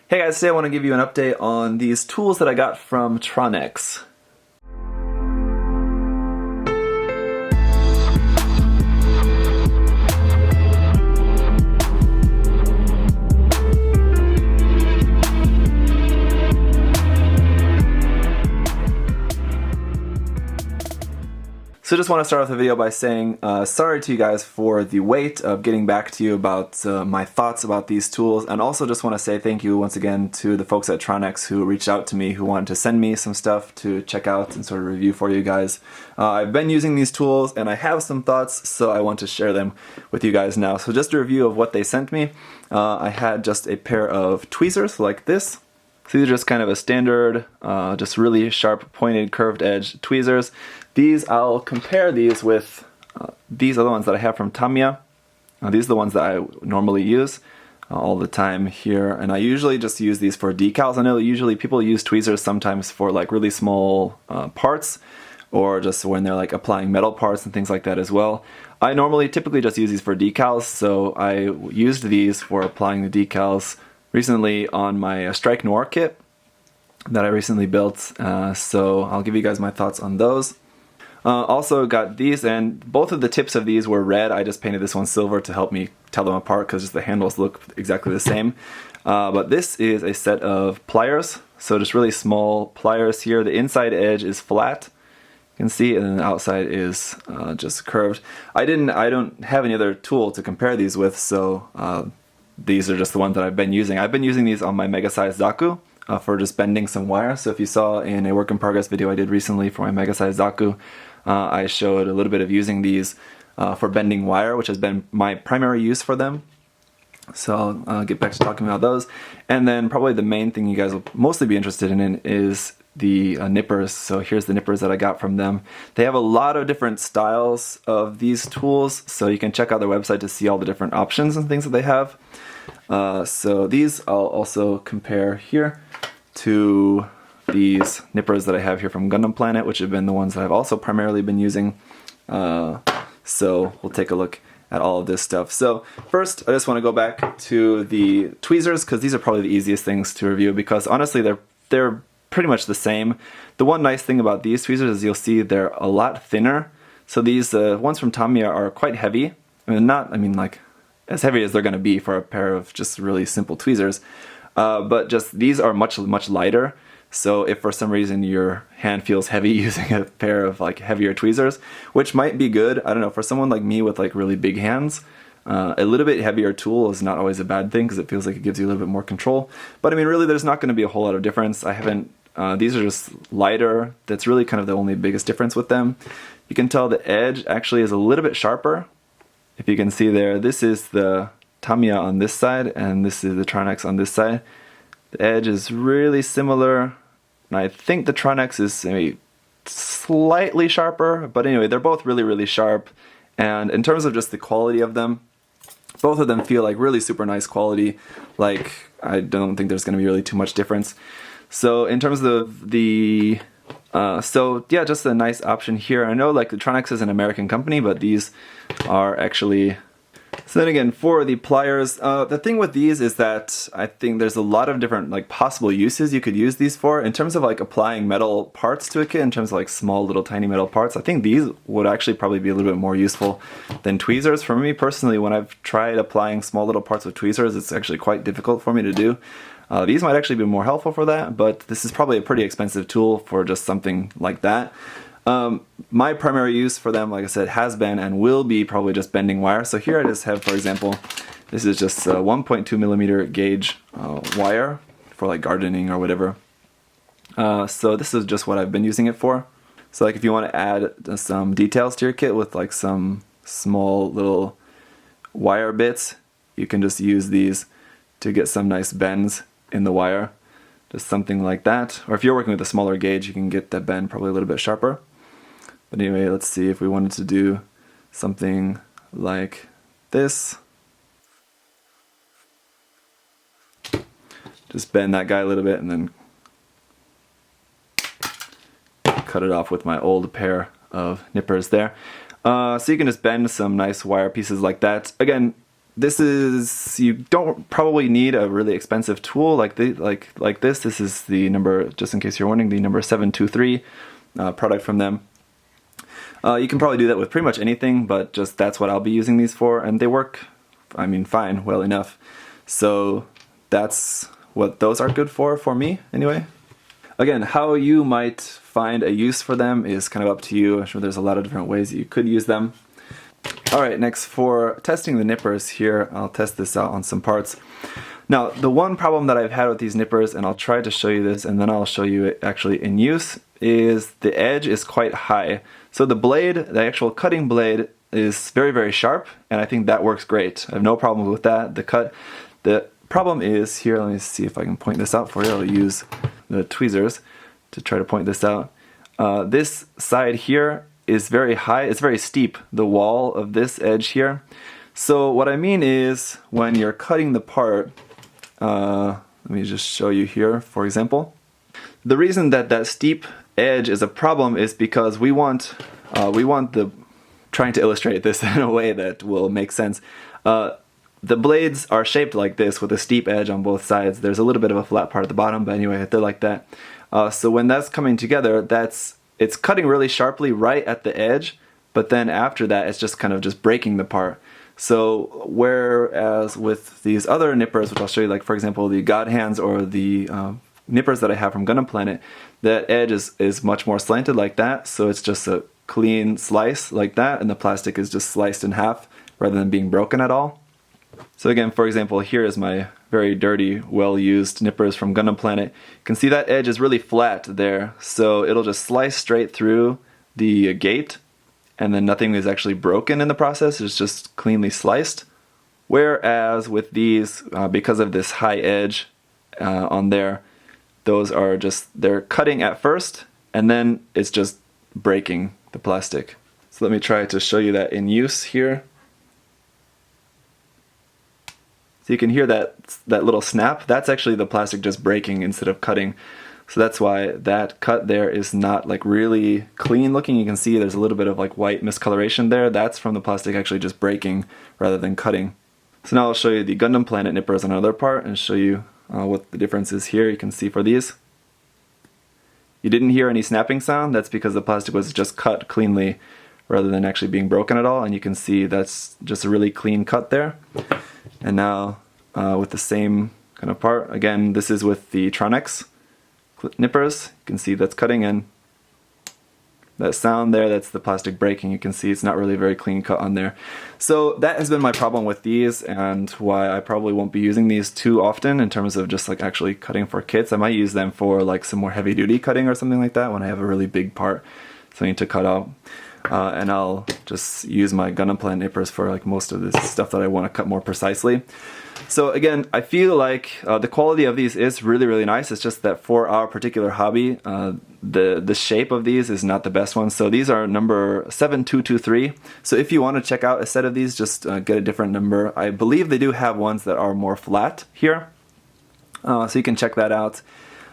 Hey guys, today I want to give you an update on these tools that I got from Tronex. So just want to start off the video by saying sorry to you guys for the wait of getting back to you about my thoughts about these tools, and also just want to say thank you once again to the folks at Tronex who reached out to me, who wanted to send me some stuff to check out and sort of review for you guys. I've been using these tools and I have some thoughts, so I want to share them with you guys now. So just a review of what they sent me. I had just a pair of tweezers like this. So these are just kind of a standard, just really sharp, pointed, curved edge tweezers. I'll compare these with these are the ones that I have from Tamiya. These are the ones that I normally use all the time here, and I usually just use these for decals. I know usually people use tweezers sometimes for like really small parts, or just when they're like applying metal parts and things like that as well. I typically just use these for decals, so I used these for applying the decals recently on my Strike Noir kit that I recently built, so I'll give you guys my thoughts on those. Also got these, and both of the tips of these were red. I just painted this one silver to help me tell them apart because the handles look exactly the same. But this is a set of pliers, so just really small pliers here. The inside edge is flat, you can see, and then the outside is just curved. I don't have any other tool to compare these with, so these are just the ones that I've been using. I've been using these on my mega-sized Zaku for just bending some wire. So if you saw in a work-in-progress video I did recently for my mega-sized Zaku, I showed a little bit of using these for bending wire, which has been my primary use for them. So I'll get back to talking about those. And then probably the main thing you guys will mostly be interested in is the nippers. So here's the nippers that I got from them. They have a lot of different styles of these tools, so you can check out their website to see all the different options and things that they have. So these I'll also compare here to these nippers that I have here from Gundam Planet, which have been the ones that I've also primarily been using. So we'll take a look at all of this stuff. So first, I just want to go back to the tweezers, because these are probably the easiest things to review, because honestly they're pretty much the same. The one nice thing about these tweezers is you'll see they're a lot thinner. So these ones from Tamiya are quite heavy. Like as heavy as they're going to be for a pair of just really simple tweezers. But just these are much lighter. So if for some reason your hand feels heavy using a pair of like heavier tweezers, which might be good, I don't know, for someone like me with like really big hands, a little bit heavier tool is not always a bad thing because it feels like it gives you a little bit more control. But I mean, really there's not going to be a whole lot of difference. These are just lighter. That's really kind of the only biggest difference with them. You can tell the edge actually is a little bit sharper. If you can see there, this is the Tamiya on this side and this is the Tronex on this side. The edge is really similar, and I think the Tronex is maybe slightly sharper, but anyway, they're both really sharp. And in terms of just the quality of them, both of them feel like really super nice quality. Like, I don't think there's going to be really too much difference. So in terms of the yeah, just a nice option here. I know like the Tronex is an American company, but these are actually. So then again, for the pliers, the thing with these is that I think there's a lot of different like possible uses you could use these for. In terms of like applying metal parts to a kit, in terms of like small little tiny metal parts, I think these would actually probably be a little bit more useful than tweezers. For me personally, when I've tried applying small little parts with tweezers, it's actually quite difficult for me to do. These might actually be more helpful for that, but this is probably a pretty expensive tool for just something like that. My primary use for them, like I said, has been and will be probably just bending wire. So here I just have, for example, this is just a 1.2 millimeter gauge wire for like gardening or whatever. So this is just what I've been using it for. So like if you want to add some details to your kit with like some small little wire bits, you can just use these to get some nice bends in the wire. Just something like that. Or if you're working with a smaller gauge, you can get that bend probably a little bit sharper. But anyway, let's see if we wanted to do something like this. Just bend that guy a little bit and then cut it off with my old pair of nippers there. So you can just bend some nice wire pieces like that. Again, this is, you don't probably need a really expensive tool like this. This is the number, just in case you're wondering, the number 723 product from them. You can probably do that with pretty much anything, but just that's what I'll be using these for, and they work, I mean, fine, well enough. So that's what those are good for me anyway. Again, how you might find a use for them is kind of up to you. I'm sure there's a lot of different ways you could use them. Alright, next for testing the nippers here, I'll test this out on some parts. Now, the one problem that I've had with these nippers, and I'll try to show you this and then I'll show you it actually in use, is the edge is quite high. So the blade, the actual cutting blade, is very, very sharp, and I think that works great. I have no problem with that. The problem is here, let me see if I can point this out for you. I'll use the tweezers to try to point this out. This side here is very high, it's very steep, the wall of this edge here. So what I mean is, when you're cutting the part, let me just show you here, for example. The reason that that steep edge is a problem is because we want trying to illustrate this in a way that will make sense. The blades are shaped like this with a steep edge on both sides. There's a little bit of a flat part at the bottom, but anyway, they're like that. So when that's coming together, it's cutting really sharply right at the edge, but then after that it's just kind of just breaking the part. So whereas with these other nippers, which I'll show you, like for example the God Hands or the nippers that I have from Gundam Planet, that edge is much more slanted like that, so it's just a clean slice like that, and the plastic is just sliced in half rather than being broken at all. So again, for example, here is my very dirty, well-used nippers from Gundam Planet. You can see that edge is really flat there, so it'll just slice straight through the gate, and then nothing is actually broken in the process, it's just cleanly sliced. Whereas with these, because of this high edge on there, those are just, they're cutting at first, and then it's just breaking the plastic. So let me try to show you that in use here. So you can hear that little snap. That's actually the plastic just breaking instead of cutting. So that's why that cut there is not like really clean looking. You can see there's a little bit of like white miscoloration there. That's from the plastic actually just breaking rather than cutting. So now I'll show you the Gundam Planet nippers on another part and show you what the difference is here. You can see for these. You didn't hear any snapping sound. That's because the plastic was just cut cleanly rather than actually being broken at all. And you can see that's just a really clean cut there. And now with the same kind of part, again, this is with the Tronex nippers. You can see that's cutting in. That sound there, that's the plastic breaking. You can see it's not really a very clean cut on there. So that has been my problem with these, and why I probably won't be using these too often in terms of just like actually cutting for kits. I might use them for like some more heavy duty cutting or something like that when I have a really big part, something to cut out. And I'll just use my Gundam Planet nippers for like most of this stuff that I want to cut more precisely. So again, I feel like the quality of these is really, really nice. It's just that for our particular hobby, the shape of these is not the best one. So these are number 7223. So if you want to check out a set of these, just get a different number. I believe they do have ones that are more flat here. So you can check that out.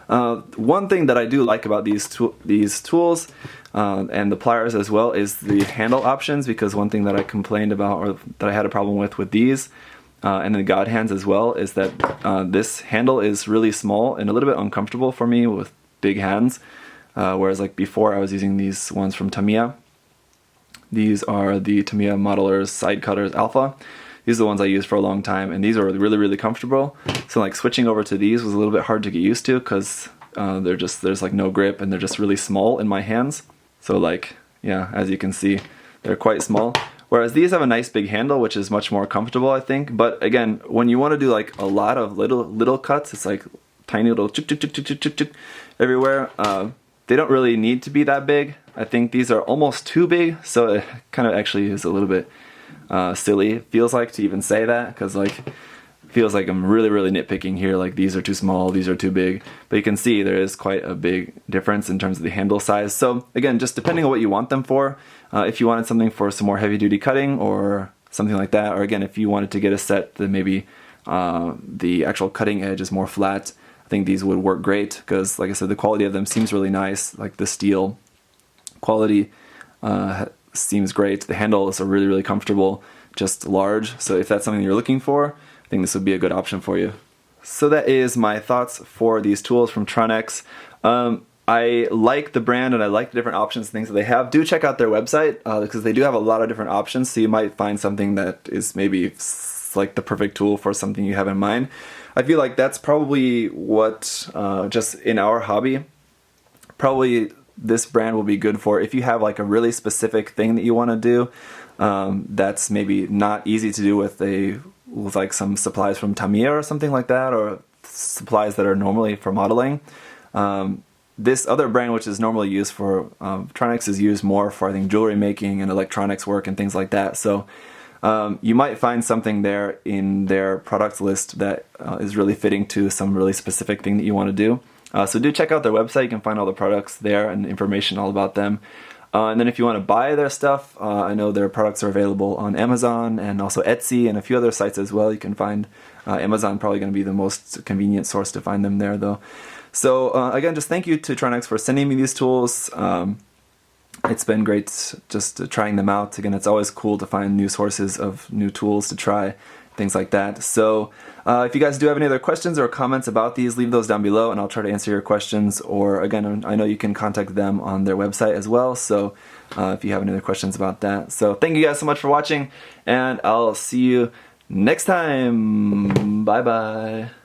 One thing that I do like about these tools and the pliers as well is the handle options, because one thing that I complained about, or that I had a problem with these and the God Hands as well, is that this handle is really small and a little bit uncomfortable for me with big hands, whereas like before I was using these ones from Tamiya. These are the Tamiya Modelers Side Cutters Alpha. These are the ones I used for a long time, and these are really, really comfortable. So like switching over to these was a little bit hard to get used to, because there's like no grip and they're just really small in my hands. So like, yeah, as you can see, they're quite small. Whereas these have a nice big handle, which is much more comfortable, I think. But again, when you want to do like a lot of little cuts, it's like tiny little chick chick chick chick chick chick everywhere. They don't really need to be that big. I think these are almost too big, so it kind of actually is a little bit silly, it feels like, to even say that, because like it feels like I'm really, really nitpicking here, like these are too small, these are too big. But you can see there is quite a big difference in terms of the handle size. So again, just depending on what you want them for, if you wanted something for some more heavy duty cutting or something like that, or again, if you wanted to get a set that maybe the actual cutting edge is more flat, I think these would work great, because like I said, the quality of them seems really nice. Like the steel quality seems great. The handles are really, really comfortable. just large. So if that's something you're looking for, I think this would be a good option for you. So that is my thoughts for these tools from Tronex. I like the brand and I like the different options and things that they have. Do check out their website because they do have a lot of different options, so you might find something that is maybe like the perfect tool for something you have in mind. I feel like that's probably what, just in our hobby, probably this brand will be good for if you have like a really specific thing that you want to do that's maybe not easy to do with like some supplies from Tamiya or something like that, or supplies that are normally for modeling. This other brand, which is normally used for, Tronex is used more for, I think, jewelry making and electronics work and things like that. So you might find something there in their product list that is really fitting to some really specific thing that you want to do. So do check out their website. You can find all the products there and information all about them. And then if you want to buy their stuff, I know their products are available on Amazon and also Etsy and a few other sites as well. You can find Amazon probably going to be the most convenient source to find them there, though. So again, just thank you to Tronex for sending me these tools. It's been great just trying them out. Again, it's always cool to find new sources of new tools to try, things like that. So if you guys do have any other questions or comments about these, leave those down below and I'll try to answer your questions. Or again, I know you can contact them on their website as well. So if you have any other questions about that. So thank you guys so much for watching, and I'll see you next time. Bye bye.